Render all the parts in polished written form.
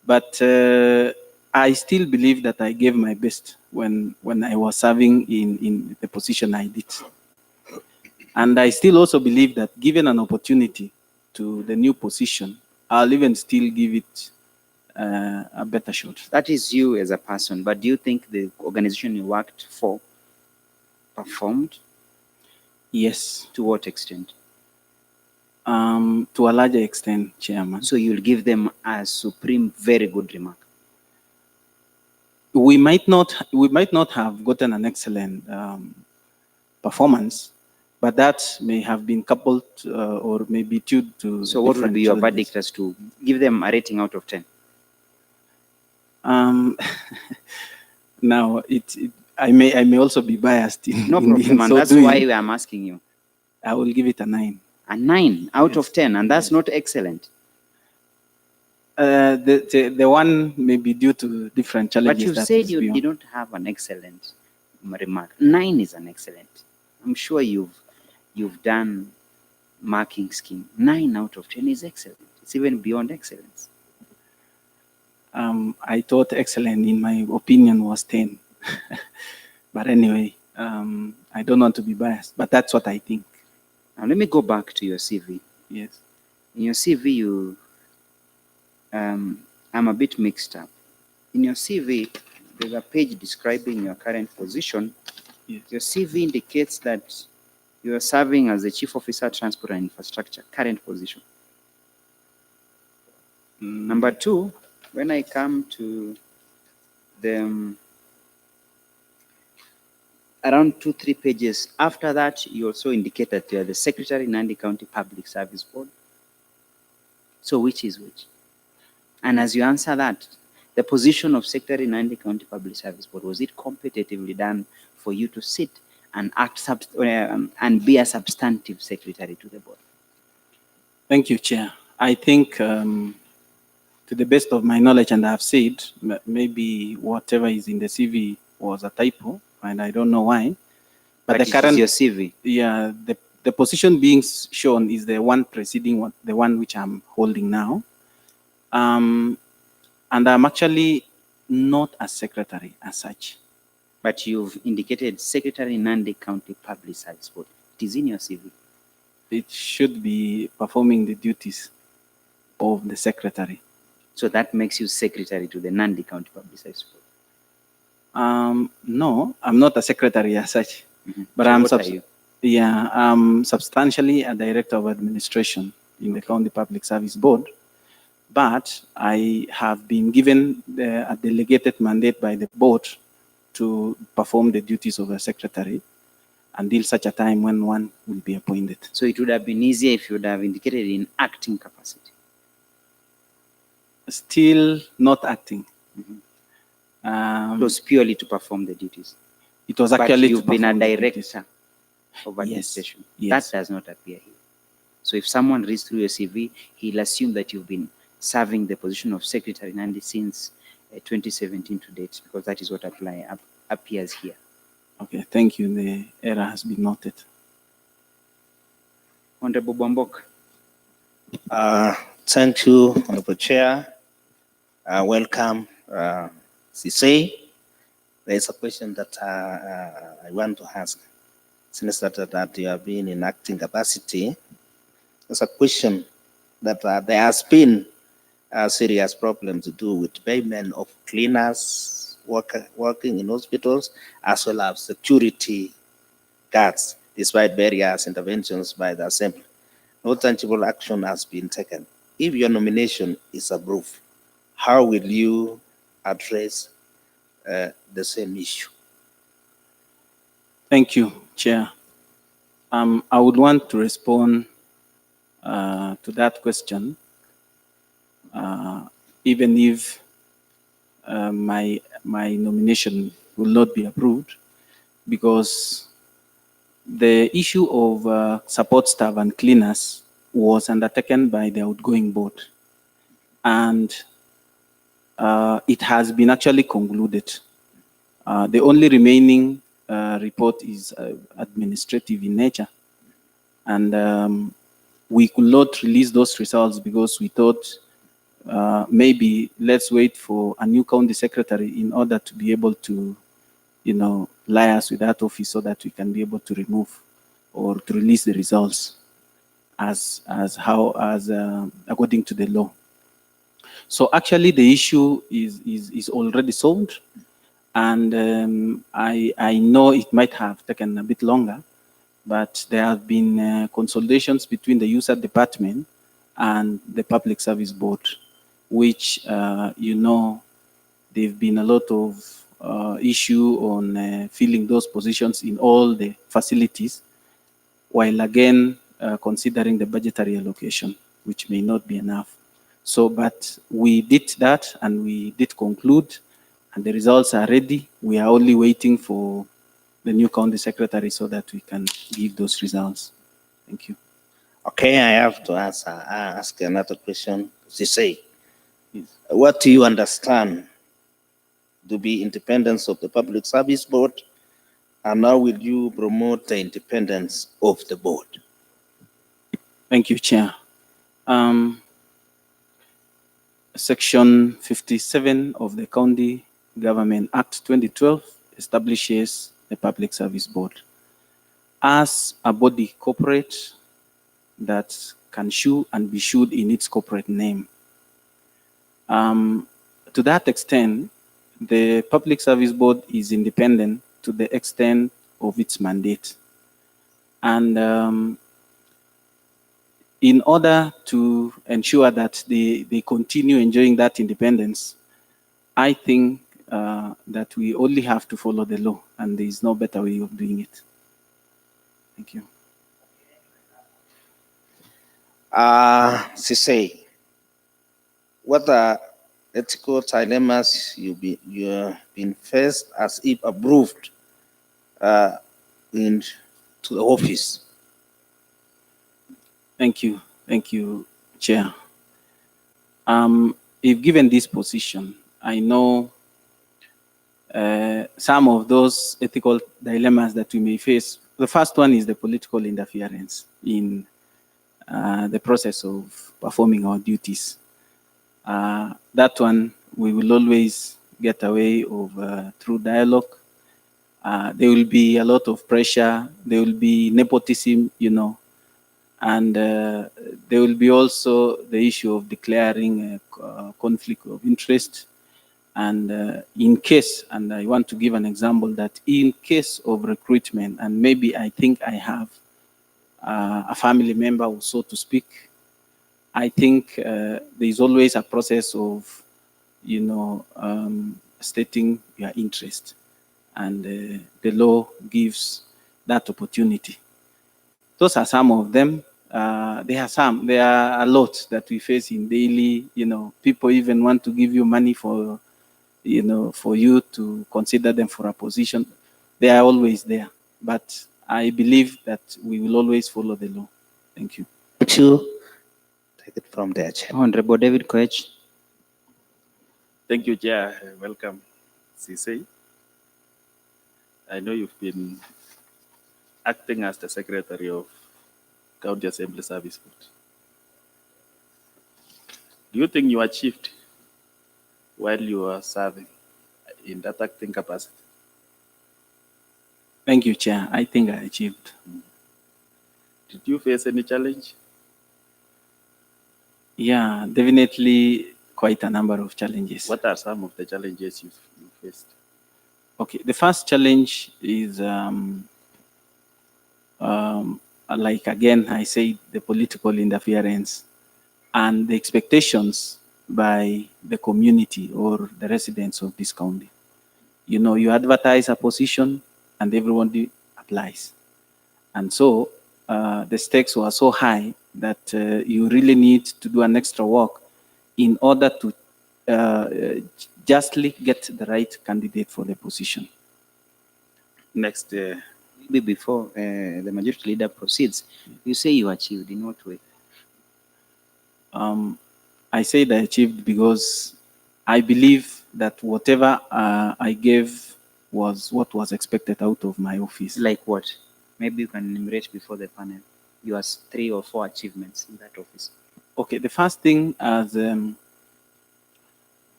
But I still believe that I gave my best when I was serving in the position I did. And I still also believe that given an opportunity to the new position, I'll even still give it a better shot. That is you as a person, but do you think the organization you worked for performed? Yes. To what extent? To a larger extent, Chairman. So you'll give them a supreme, very good remark. We might not have gotten an excellent performance, but that may have been coupled or maybe due to. So what would be your verdict as to give them a rating out of 10? Now I may also be biased in no problem, and that's why I'm asking you. I will give it a 9. A 9 out of 10, and that's not excellent. The one may be due to different challenges. But you said you did not have an excellent remark. 9 is an excellent. I'm sure you've done marking scheme. 9 out of 10 is excellent. It's even beyond excellence. I thought excellent, in my opinion, was 10. But anyway, I don't want to be biased, but that's what I think. Now let me go back to your CV. Yes. In your CV, you, I'm a bit mixed up. In your CV, there's a page describing your current position. Yes. Your CV indicates that you are serving as the Chief Officer, Transport and Infrastructure, current position. Number 2, when I come to the around 2-3 pages after that, you also indicate that you are the Secretary, Nandi County Public Service Board. So which is which? And as you answer that, the position of Secretary, Nandi County Public Service Board, was it competitively done for you to sit and act and be a substantive secretary to the board? Thank you, Chair. I think, to the best of my knowledge, and I've said, maybe whatever is in the CV was a typo, and I don't know why. But the current, your CV. Yeah, the position being shown is the one preceding the one which I'm holding now. And I'm actually not a secretary as such. But you've indicated Secretary, Nandi County Public Service Board. It is in your CV. It should be performing the duties of the secretary. So that makes you secretary to the Nandi County Public Service Board. No, I'm not a secretary as such. But so I'm substantially a director of administration in the County Public Service Board. But I have been given a delegated mandate by the board to perform the duties of a secretary until such a time when one will be appointed. So it would have been easier if you would have indicated in acting capacity. Still not acting. It was purely to perform the duties. It was actually you've been a director of administration. Yes. That does not appear here. So if someone reads through your CV, he'll assume that you've been serving the position of Secretary Nandi since 2017 to date, because that is what appears here. Okay, thank you. The error has been noted. Honorable Bambok. Thank you, Honorable Chair. Welcome, Sisey. There is a question that I want to ask. Since that you have been in acting capacity, there's a question that there has been a serious problem to do with payment of cleaners working in hospitals, as well as security guards, despite various interventions by the Assembly. No tangible action has been taken. If your nomination is approved, how will you address the same issue? Thank you, Chair. I would want to respond to that question, even if my nomination will not be approved, because the issue of support staff and cleaners was undertaken by the outgoing board, and it has been actually concluded. The only remaining report is administrative in nature, and we could not release those results because we thought maybe let's wait for a new county secretary in order to be able to, liaise with that office so that we can be able to remove or to release the results as according to the law. So actually the issue is already solved, and I know it might have taken a bit longer, but there have been consultations between the user department and the Public Service Board, which, there've been a lot of issue on filling those positions in all the facilities, while again considering the budgetary allocation, which may not be enough. So, but we did that and we did conclude, and the results are ready. We are only waiting for the new county secretary so that we can give those results. Thank you. Okay, I have to ask another question. Sisey, what do you understand to be independence of the Public Service Board, and how will you promote the independence of the board? Thank you, Chair. Section 57 of the County Government Act 2012 establishes the Public Service Board as a body corporate that can sue and be sued in its corporate name. To that extent, the Public Service Board is independent to the extent of its mandate. And in order to ensure that they continue enjoying that independence, I think that we only have to follow the law, and there is no better way of doing it. Thank you. Sisey, what are ethical dilemmas you have been faced as if approved into the office? Thank you, Chair. If given this position, I know some of those ethical dilemmas that we may face. The first one is the political interference in the process of performing our duties. That one we will always get away of through dialogue. There will be a lot of pressure. There will be nepotism, and there will be also the issue of declaring a conflict of interest. And in case, and I want to give an example, that in case of recruitment, and maybe I think I have a family member or so to speak, I think there is always a process of, stating your interest, and the law gives that opportunity. Those are some of them. There are a lot that we face in daily, people even want to give you money for you to consider them for a position. They are always there, but I believe that we will always follow the law. Thank you. Thank you. Take it from there, Chair. Honorable David Koech. Thank you, Chair. Welcome, Sisey. I know you've been acting as the Secretary of County Assembly Service Board. Do you think you achieved while you were serving in that acting capacity? Thank you, Chair. I think I achieved. Did you face any challenge? Yeah, definitely quite a number of challenges. What are some of the challenges you faced? Okay, the first challenge is like again, I say the political interference and the expectations by the community or the residents of this county. You advertise a position and everyone applies. And so the stakes were so high that you really need to do an extra work in order to justly get the right candidate for the position. Next, Maybe before the majority leader proceeds, you say you achieved. In what way? I said I achieved because I believe that whatever I gave was what was expected out of my office. Like what? Maybe you can enumerate before the panel your 3 or 4 achievements in that office. Okay, the first thing, as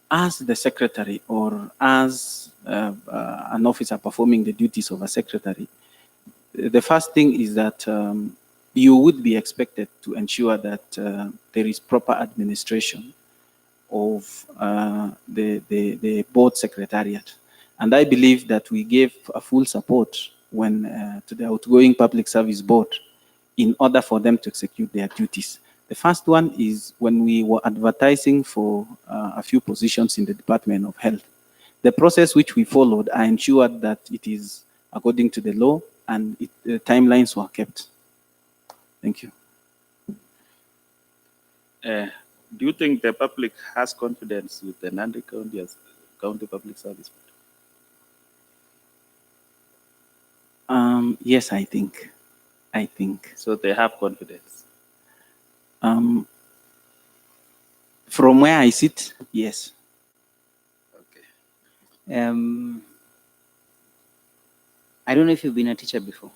as the secretary or as an officer performing the duties of a secretary, the first thing is that you would be expected to ensure that there is proper administration of the board secretariat. And I believe that we gave a full support when to the outgoing public service board in order for them to execute their duties. The first one is when we were advertising for a few positions in the Department of Health. The process which we followed, I ensured that it is according to the law and the timelines were kept. Thank you. Do you think the public has confidence with the Nandi County as County Public Service Board? Yes, I think. So they have confidence. From where I sit, yes. Okay. I don't know if you've been a teacher before.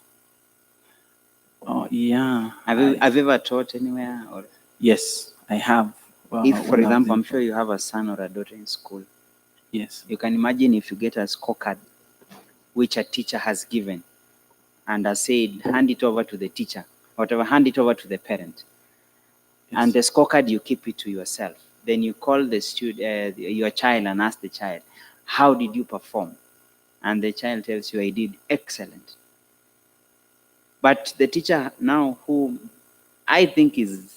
Oh, yeah. Have you ever taught anywhere? Or yes, I have. if, for example, I'm sure you have a son or a daughter in school. Yes. You can imagine if you get a scorecard which a teacher has given and has said, hand it over to the teacher, whatever, hand it over to the parent. Yes. And the scorecard, you keep it to yourself. Then you call the student, your child, and ask the child, how did you perform? And the child tells you, I did excellent. But the teacher now, who I think is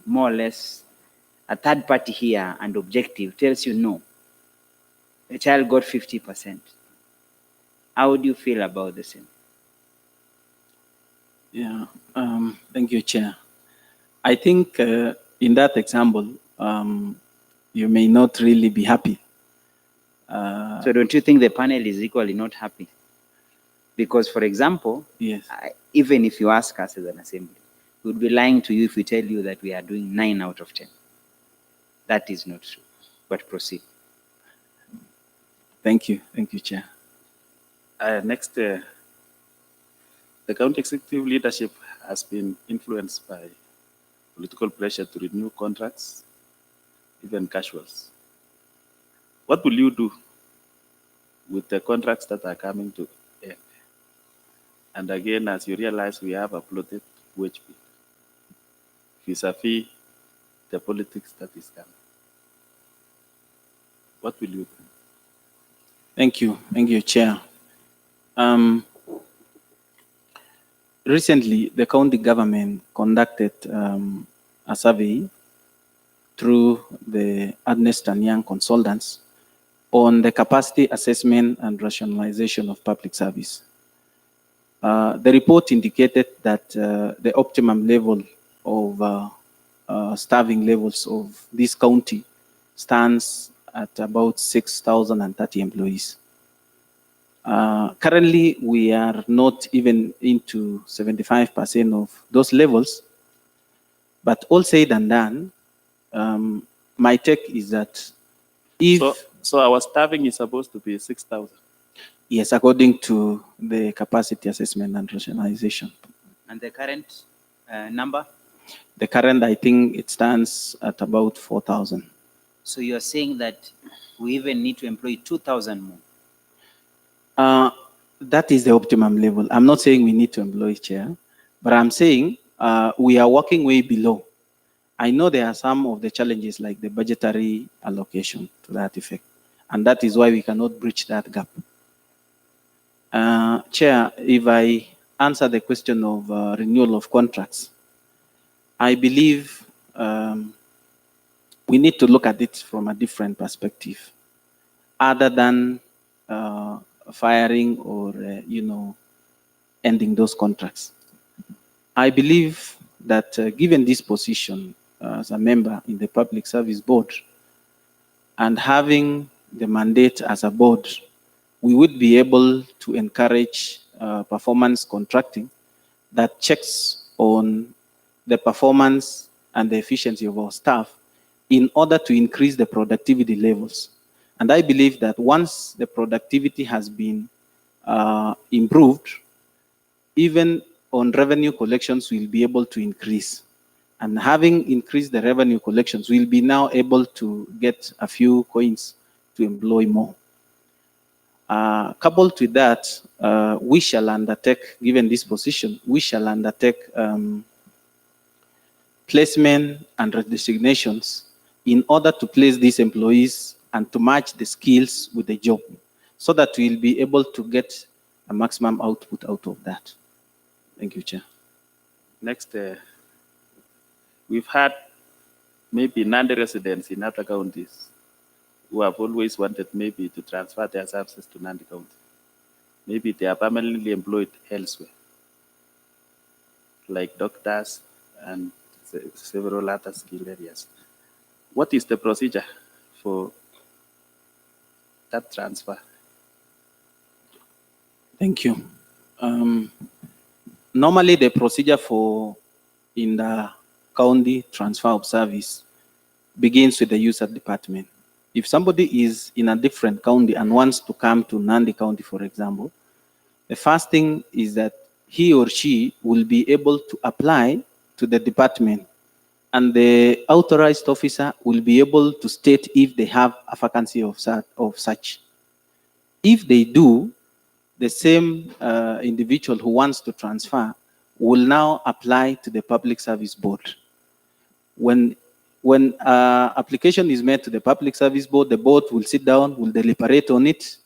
more or less a third party here and objective, tells you no, the child got 50%. How would you feel about the same? Yeah, thank you, Chair. I think in that example, you may not really be happy. So don't you think the panel is equally not happy? Because, for example, yes, even if you ask us as an assembly, we would be lying to you if we tell you that we are doing 9 out of 10. That is not true, but proceed. Thank you, Chair. Next, the county executive leadership has been influenced by political pressure to renew contracts, even casuals. What will you do with the contracts that are coming to end? And again, as you realize, we have a bloated wage bill vis-a-vis the politics that is coming. What will you do? Thank you, Chair. Recently, the county government conducted a survey through the Ernst & Young consultants on the capacity assessment and rationalization of public service. The report indicated that the optimum level of staffing levels of this county stands at about 6,030 employees. Currently, we are not even into 75% of those levels, but all said and done, my take is that if... So our staffing is supposed to be 6,000? Yes, according to the capacity assessment and rationalization. And the current number? The current, I think it stands at about 4,000. So you're saying that we even need to employ 2,000 more? That is the optimum level. I'm not saying we need to employ, Chair, but I'm saying we are working way below. I know there are some of the challenges like the budgetary allocation to that effect, and that is why we cannot breach that gap. Chair, if I answer the question of renewal of contracts, I believe we need to look at it from a different perspective, other than firing or, ending those contracts. I believe that given this position as a member in the Public Service Board and having the mandate as a board, we would be able to encourage performance contracting that checks on the performance and the efficiency of our staff in order to increase the productivity levels. And I believe that once the productivity has been improved, even on revenue collections, we'll be able to increase. And having increased the revenue collections, we'll be now able to get a few coins to employ more. Coupled with that, we shall undertake, given this position, we shall undertake placement and redesignations in order to place these employees and to match the skills with the job, so that we'll be able to get a maximum output out of that. Thank you, Chair. Next, we've had maybe non-residents in other counties who have always wanted maybe to transfer their services to Nandi County. Maybe they are permanently employed elsewhere, like doctors and several other skill areas. What is the procedure for that transfer? Thank you. Normally, the procedure for in the county transfer of service begins with the user department. If somebody is in a different county and wants to come to Nandi County, for example, the first thing is that he or she will be able to apply to the department, and the authorized officer will be able to state if they have a vacancy of such. If they do, the same individual who wants to transfer will now apply to the Public Service Board. When application is made to the Public Service Board, the board will sit down, will deliberate on it,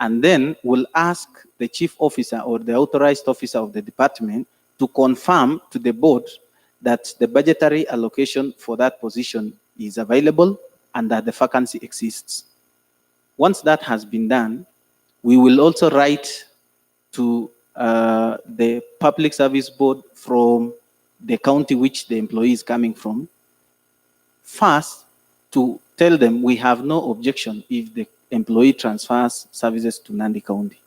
and then will ask the chief officer or the authorized officer of the department to confirm to the board that the budgetary allocation for that position is available and that the vacancy exists. Once that has been done, we will also write to the Public Service Board from the county which the employee is coming from, first to tell them we have no objection if the employee transfers services to Nandi County.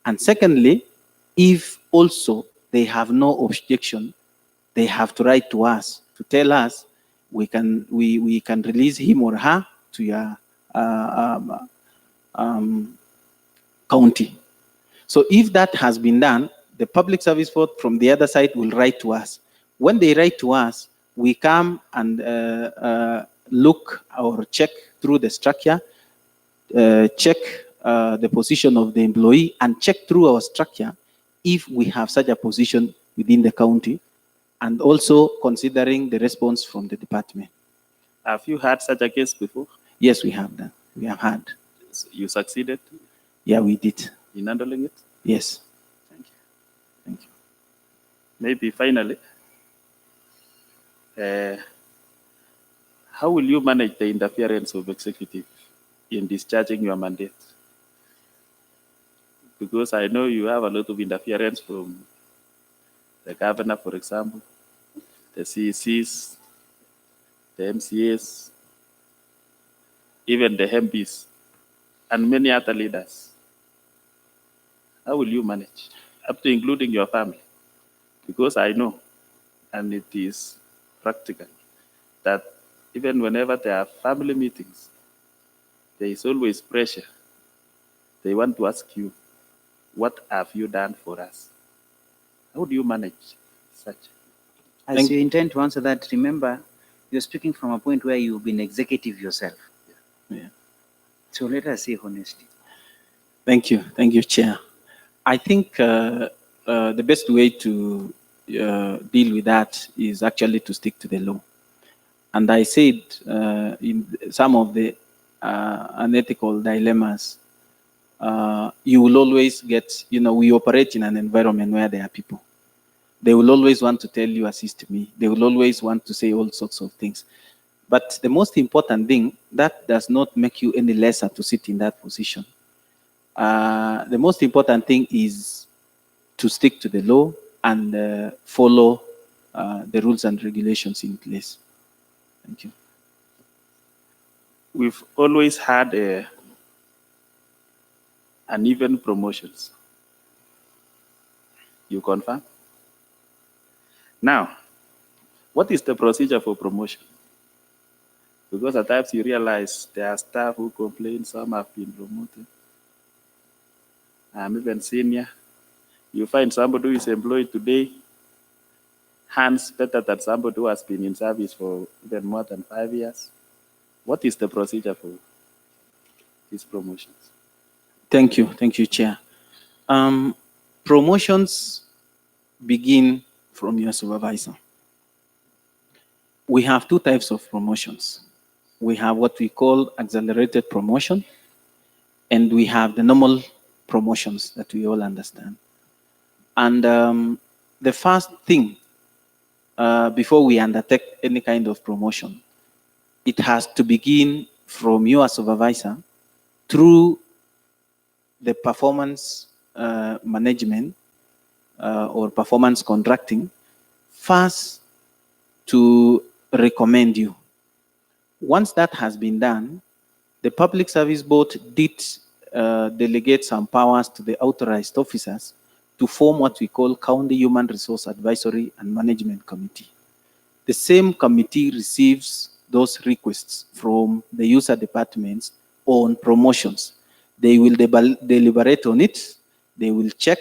And secondly, if also they have no objection, they have to write to us to tell us we can release him or her to your county. So if that has been done, the Public Service Board from the other side will write to us. When they write to us, we come and look or check through the structure, check the position of the employee, and check through our structure if we have such a position within the county, and also considering the response from the department. Have you had such a case before? Yes, we have done. We have had. You succeeded Yeah, we did. in handling it? Yes. Thank you. Thank you. Maybe finally, how will you manage the interference of executive in discharging your mandate? Because I know you have a lot of interference from the governor, for example, the CECs, the MCAs, even the MPs, and many other leaders. How will you manage, up to including your family? Because I know, and it is practical, that even whenever there are family meetings, there is always pressure. They want to ask you, what have you done for us? How do you manage such? As you intend to answer that, remember, you're speaking from a point where you've been executive yourself. Yeah. So let us say honesty. Thank you, Chair. I think the best way to deal with that is actually to stick to the law. And I said in some of the unethical dilemmas, you will always get, we operate in an environment where there are people. They will always want to tell you, assist me. They will always want to say all sorts of things. But the most important thing, that does not make you any lesser to sit in that position. The most important thing is to stick to the law and follow the rules and regulations in place. Thank you. We've always had uneven promotions. You confirm? Now, what is the procedure for promotion? Because at times you realize there are staff who complain, some have been promoted. I'm even senior. You find somebody who is employed today, hands better than somebody who has been in service for even more than 5 years? What is the procedure for these promotions? Thank you, Chair. Promotions begin from your supervisor. We have two types of promotions. We have what we call accelerated promotion, and we have the normal promotions that we all understand. And the first thing, before we undertake any kind of promotion, it has to begin from your supervisor through the performance management or performance contracting, first to recommend you. Once that has been done, the Public Service Board did delegate some powers to the authorized officers to form what we call County Human Resource Advisory and Management Committee. The same committee receives those requests from the user departments on promotions. They will deliberate on it. They will check,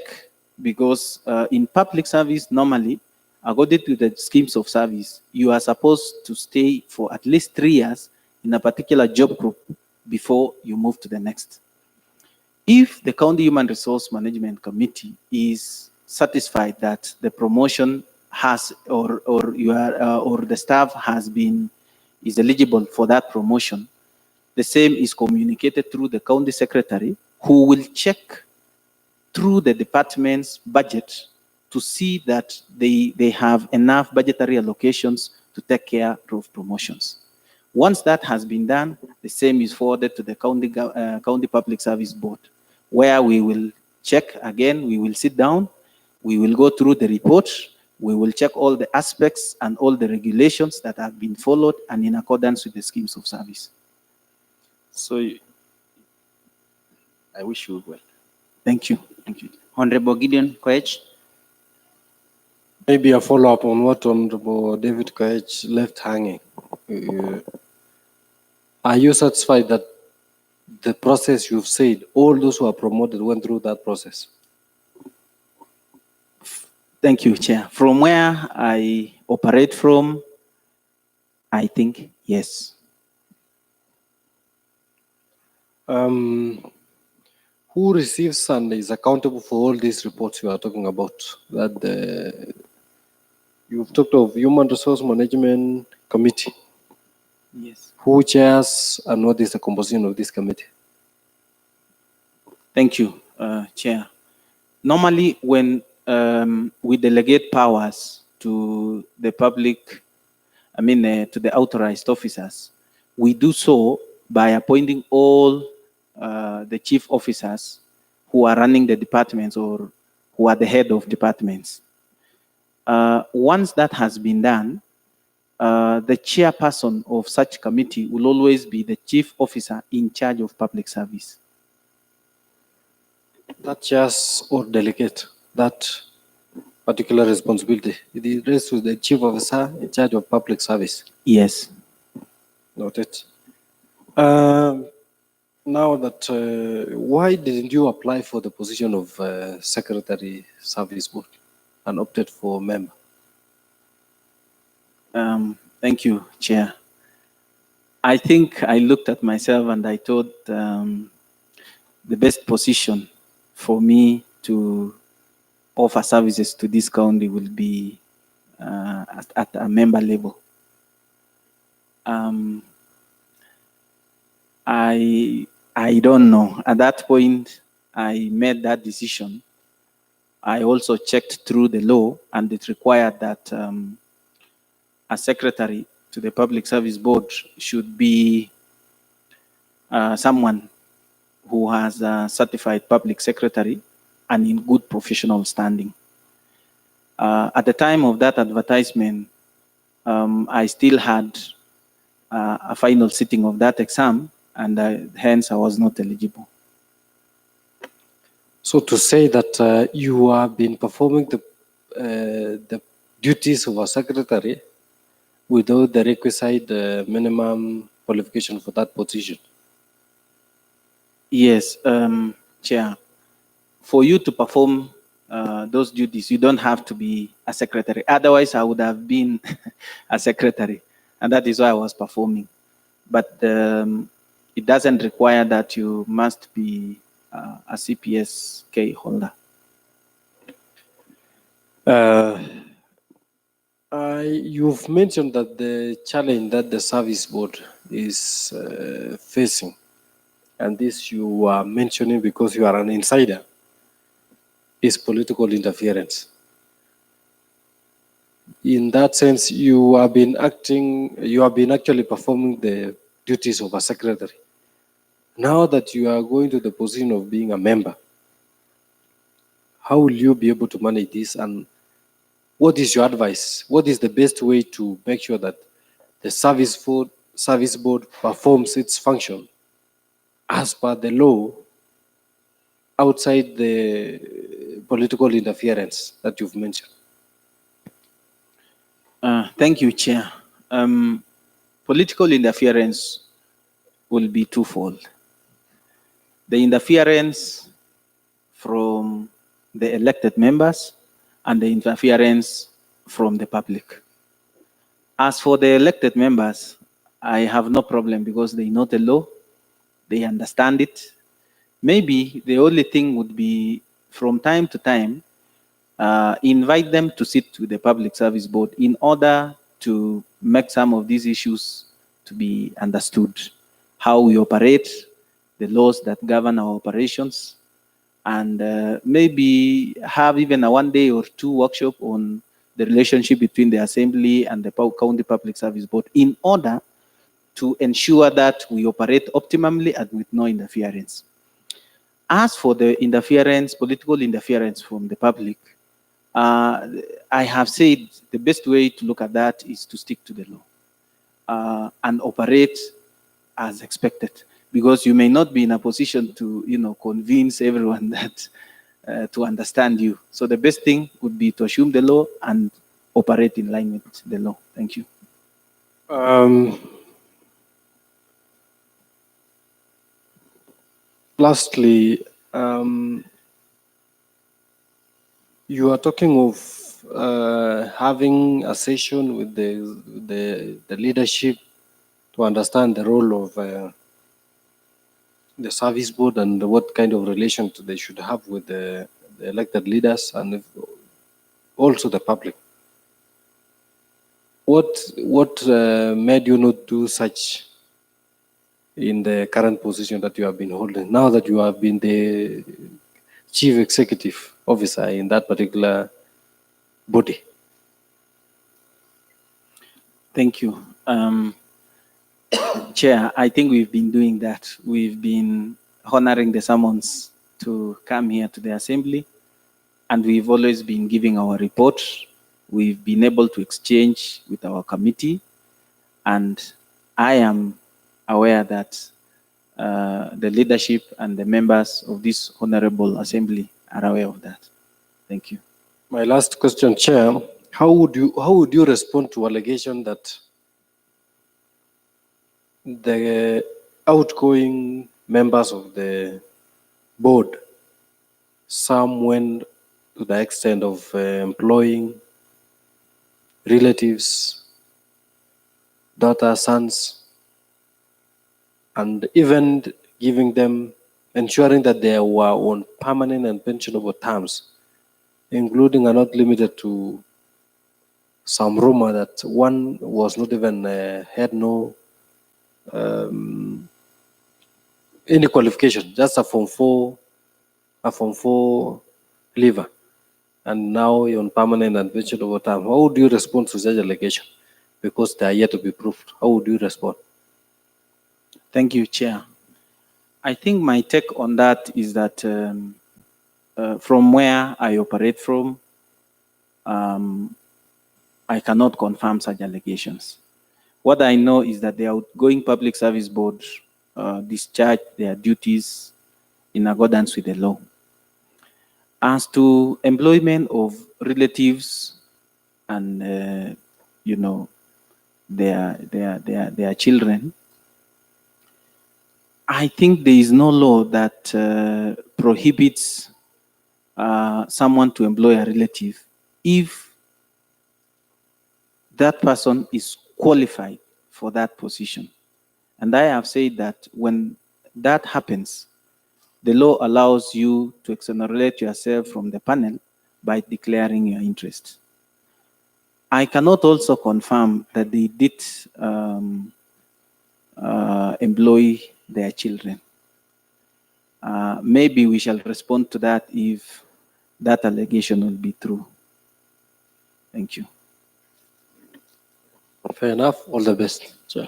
because in public service, normally, according to the schemes of service, you are supposed to stay for at least 3 years in a particular job group before you move to the next. If the County Human Resource Management Committee is satisfied that the promotion has, or the staff is eligible for that promotion, the same is communicated through the county secretary, who will check through the department's budget to see that they have enough budgetary allocations to take care of promotions. Once that has been done, the same is forwarded to the County Public Service Board, where we will check again, we will sit down, we will go through the report, we will check all the aspects and all the regulations that have been followed and in accordance with the schemes of service. So I wish you well. Thank you. Honorable Gideon Koech. Maybe a follow-up on what Honorable David Koech left hanging. Are you satisfied that the process you've said, all those who are promoted went through that process? Thank you, Chair. From where I operate from, I think yes. Who receives and is accountable for all these reports you are talking about? That you've talked of Human Resource Management Committee. Yes. Who chairs and what is the composition of this committee? Thank you, Chair. Normally, when we delegate powers to the public, to the authorized officers, we do so by appointing all the chief officers who are running the departments or who are the head of departments. Once that has been done, the chairperson of such committee will always be the chief officer in charge of public service. That chairs or delegate that particular responsibility. It rests with the chief officer in charge of public service. Yes. Noted. Now that, why didn't you apply for the position of Secretary Service Board and opted for member? Thank you, Chair. I think I looked at myself and I thought the best position for me to offer services to this county will be at a member level. I don't know. At that point, I made that decision. I also checked through the law, and it required that a secretary to the Public Service Board should be someone who has a certified public secretary and in good professional standing. At the time of that advertisement, I still had a final sitting of that exam, and hence I was not eligible. So to say that you have been performing the duties of a secretary without the requisite minimum qualification for that position? Yes, Chair. For you to perform those duties, you don't have to be a secretary. Otherwise, I would have been a secretary, and that is why I was performing. But it doesn't require that you must be a CPSK holder. You've mentioned that the challenge that the service board is facing, and this you are mentioning because you are an insider, is political interference. In that sense, you have been actually performing the duties of a secretary. Now that you are going to the position of being a member, how will you be able to manage this, and what is your advice? What is the best way to make sure that the service board performs its function as per the law, outside the political interference that you've mentioned? Thank you, Chair. Political interference will be twofold. The interference from the elected members and the interference from the public. As for the elected members, I have no problem because they know the law, they understand it. Maybe the only thing would be from time to time, invite them to sit with the Public Service Board in order to make some of these issues to be understood. How we operate, the laws that govern our operations, and maybe have even a 1 day or 2 workshop on the relationship between the Assembly and the County Public Service Board in order to ensure that we operate optimally and with no interference. As for the interference, political interference from the public, I have said the best way to look at that is to stick to the law and operate as expected, because you may not be in a position to, convince everyone that to understand you. So the best thing would be to assume the law and operate in line with the law. Thank you. Lastly, you are talking of having a session with the leadership to understand the role of the service board and what kind of relation they should have with the elected leaders and also the public. What made you not do such in the current position that you have been holding, now that you have been the chief executive officer in that particular body? Thank you. Chair, I think we've been doing that. We've been honoring the summons to come here to the Assembly, and we've always been giving our report. We've been able to exchange with our committee, and I am aware that the leadership and the members of this Honorable Assembly are aware of that. Thank you. My last question, Chair, how would you respond to allegation that the outgoing members of the board, some went to the extent of employing relatives, daughters, sons, and even giving them, ensuring that they were on permanent and pensionable terms, including and not limited to some rumor that one was not even had no any qualification, just a Form 4 leaver, and now you're on permanent and pensionable term. How would you respond to such allegation? Because they are yet to be proved. How would you respond? Thank you, Chair. I think my take on that is that from where I operate from, I cannot confirm such allegations. What I know is that the outgoing Public Service Board discharge their duties in accordance with the law. As to employment of relatives and their children, I think there is no law that prohibits someone to employ a relative if that person is qualified for that position. And I have said that when that happens, the law allows you to exonerate yourself from the panel by declaring your interest. I cannot also confirm that they did employ their children. Maybe we shall respond to that if that allegation will be true. Thank you. Fair enough. All the best, Chair.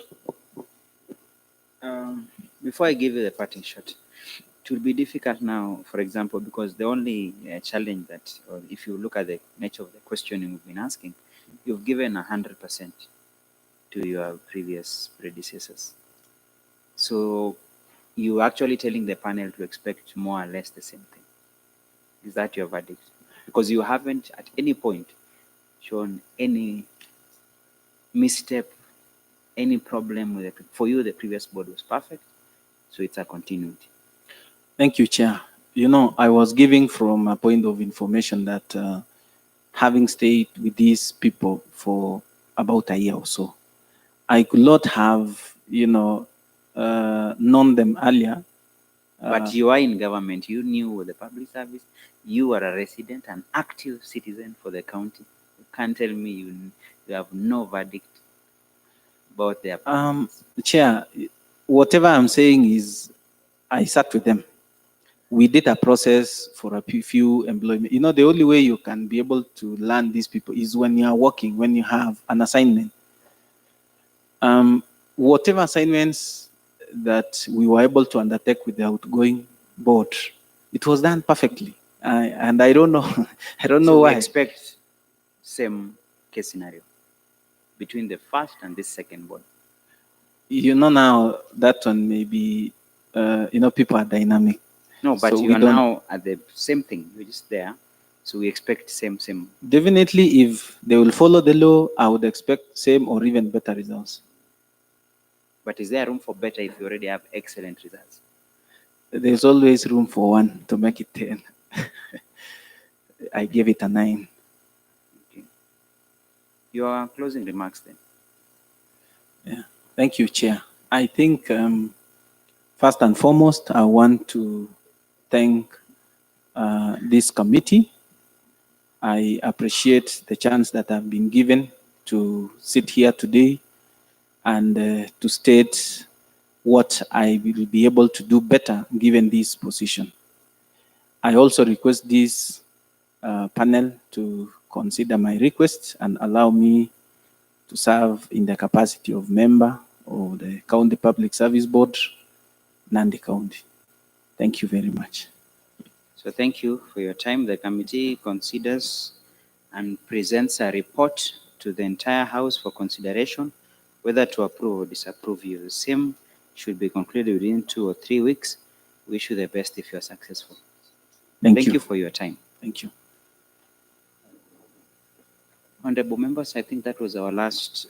Before I give you the parting shot, it will be difficult now, for example, because the only challenge that, or if you look at the nature of the questioning we've been asking, you've given 100% to your previous predecessors. So you're actually telling the panel to expect more or less the same thing. Is that your verdict? Because you haven't at any point shown any misstep, any problem with it. For you, the previous board was perfect, so it's a continuity. Thank you, Chair. You know, I was giving from a point of information that having stayed with these people for about a year or so, I could not have, known them earlier. But you are in government, you knew the public service, you are a resident, an active citizen for the county. You can't tell me you have no verdict about their Chair, whatever I'm saying is I sat with them. We did a process for a few employment. You know, the only way you can be able to learn these people is when you are working, when you have an assignment. Whatever assignments that we were able to undertake with the outgoing board, it was done perfectly. And I don't know, I don't know So we why. expect same case scenario between the first and this second board. You know, now that one may be, people are dynamic. No, but So you we are don't- now at the same thing. You're just there. So we expect same. Definitely, if they will follow the law, I would expect same or even better results. But is there room for better if you already have excellent results? There's always room for one to make it 10. I gave it a 9. Okay. Your closing remarks then. Yeah. Thank you, Chair. I think first and foremost, I want to thank this committee. I appreciate the chance that I've been given to sit here today and to state what I will be able to do better given this position. I also request this panel to consider my request and allow me to serve in the capacity of member of the County Public Service Board, Nandi County. Thank you very much. So thank you for your time. The committee considers and presents a report to the entire House for consideration, whether to approve or disapprove you. The same should be concluded within 2 or 3 weeks. Wish you the best if you are successful. Thank you. You for your time. Thank you. Honorable members, I think that was our last